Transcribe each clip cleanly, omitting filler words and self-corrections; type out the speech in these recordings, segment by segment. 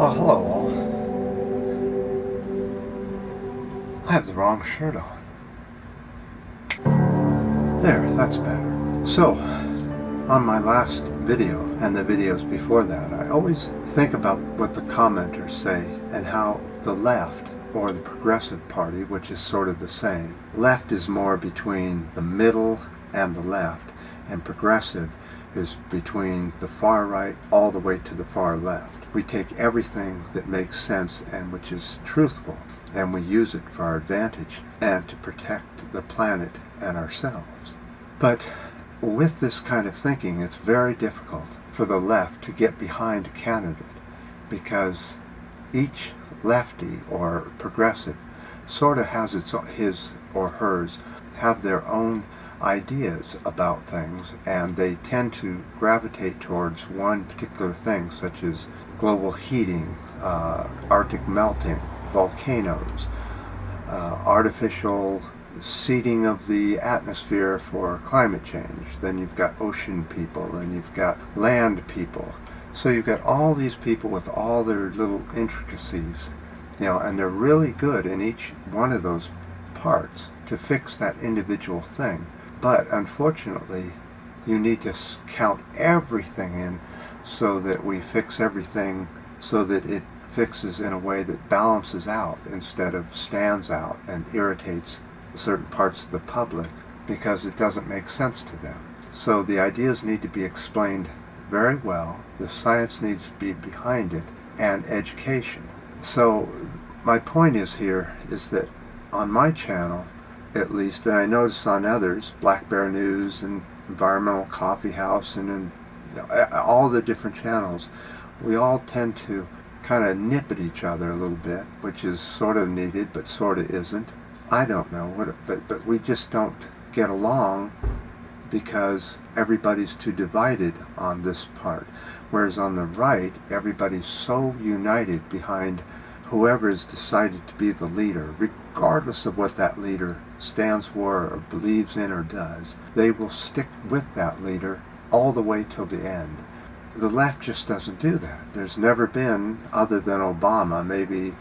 Oh, hello all. I have the wrong shirt on. There, that's better. So, on my last video and the videos before that, I always think about what the commenters say and how the left, or the Progressive Party, which is sort of the same. Left is more between the middle and the left, and progressive is between the far right all the way to the far left. We take everything that makes sense and which is truthful, and we use it for our advantage and to protect the planet and ourselves. But with this kind of thinking, it's very difficult for the left to get behind a candidate, because each lefty or progressive sort of has his or hers have their own ideas about things, and they tend to gravitate towards one particular thing, such as global heating, Arctic melting, volcanoes, artificial seeding of the atmosphere for climate change. Then you've got ocean people, and you've got land people. So you've got all these people with all their little intricacies, and they're really good in each one of those parts to fix that individual thing. But unfortunately, you need to count everything in so that we fix everything so that it fixes in a way that balances out instead of stands out and irritates certain parts of the public because it doesn't make sense to them. So the ideas need to be explained very well, the science needs to be behind it, and education. So my point is that on my channel, at least, and I notice on others, Black Bear News and Environmental Coffee House and all the different channels, we all tend to kind of nip at each other a little bit, which is sort of needed but sort of isn't. I don't know, but we just don't get along because everybody's too divided on this part. Whereas on the right, everybody's so united behind whoever is decided to be the leader, regardless of what that leader stands for or believes in or does. They will stick with that leader all the way till the end. The left just doesn't do that. There's never been, other than Obama, maybe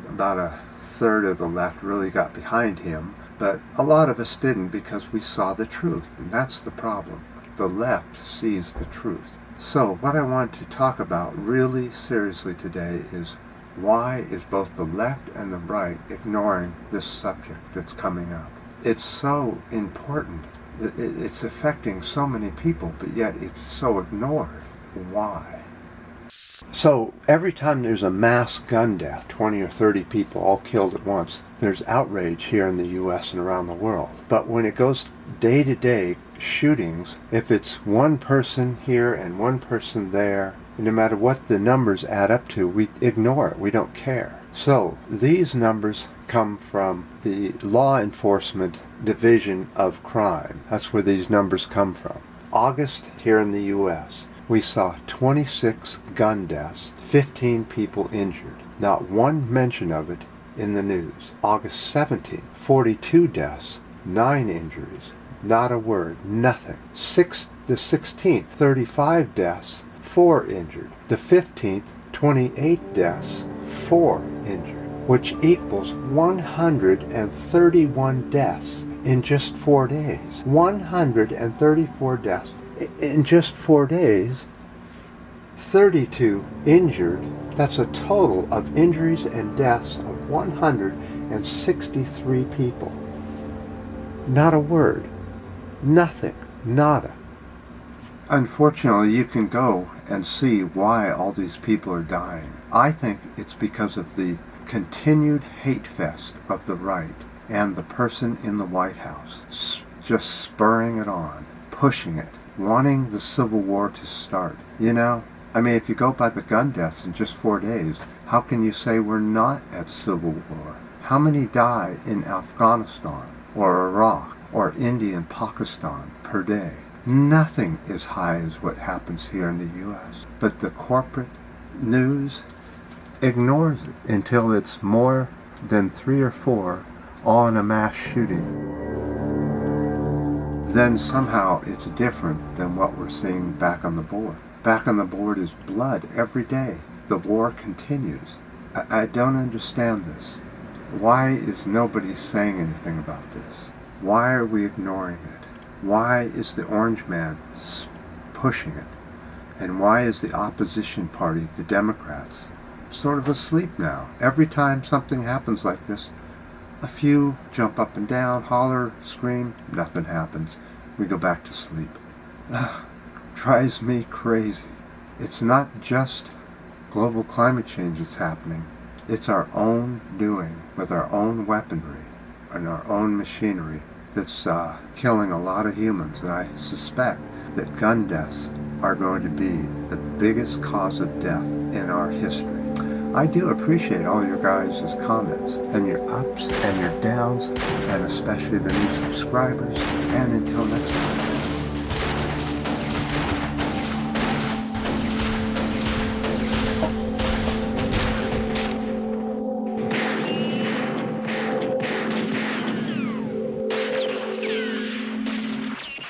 about a third of the left really got behind him, but a lot of us didn't because we saw the truth, and that's the problem. The left sees the truth. So what I want to talk about really seriously today is why is both the left and the right ignoring this subject that's coming up? It's so important. It's affecting so many people, but yet it's so ignored. Why? So every time there's a mass gun death, 20 or 30 people all killed at once, there's outrage here in the U.S. and around the world. But when it goes day-to-day shootings, if it's one person here and one person there, no matter what the numbers add up to, we ignore it. We don't care. So these numbers come from the Law Enforcement Division of Crime. That's where these numbers come from. August here in the U.S., we saw 26 gun deaths, 15 people injured. Not one mention of it in the news. August 17th, 42 deaths, 9 injuries. Not a word, nothing. The 16th, 35 deaths, 4 injured. The 15th, 28 deaths, 4 injured, which equals 131 deaths in just 4 days. 134 deaths in just 4 days. 32 injured. That's a total of injuries and deaths of 163 people. Not a word. Nothing. Nada. Unfortunately, you can go and see why all these people are dying. I think it's because of the continued hate fest of the right and the person in the White House just spurring it on, pushing it, wanting the Civil War to start. If you go by the gun deaths in just 4 days, how can you say we're not at Civil War? How many die in Afghanistan or Iraq or India and Pakistan per day? Nothing as high as what happens here in the U.S. But the corporate news ignores it until it's more than 3 or 4 all in a mass shooting. Then somehow it's different than what we're seeing back on the board. Back on the board is blood every day. the war continues. I don't understand this. Why is nobody saying anything about this? Why are we ignoring it? Why is the Orange Man pushing it? And why is the opposition party, the Democrats, sort of asleep now? Every time something happens like this, a few jump up and down, holler, scream, nothing happens. We go back to sleep. Drives me crazy. It's not just global climate change that's happening. It's our own doing with our own weaponry and our own machinery that's killing a lot of humans. And I suspect that gun deaths are going to be the biggest cause of death in our history. I do appreciate all your guys' comments and your ups and your downs, and especially the new subscribers. And until next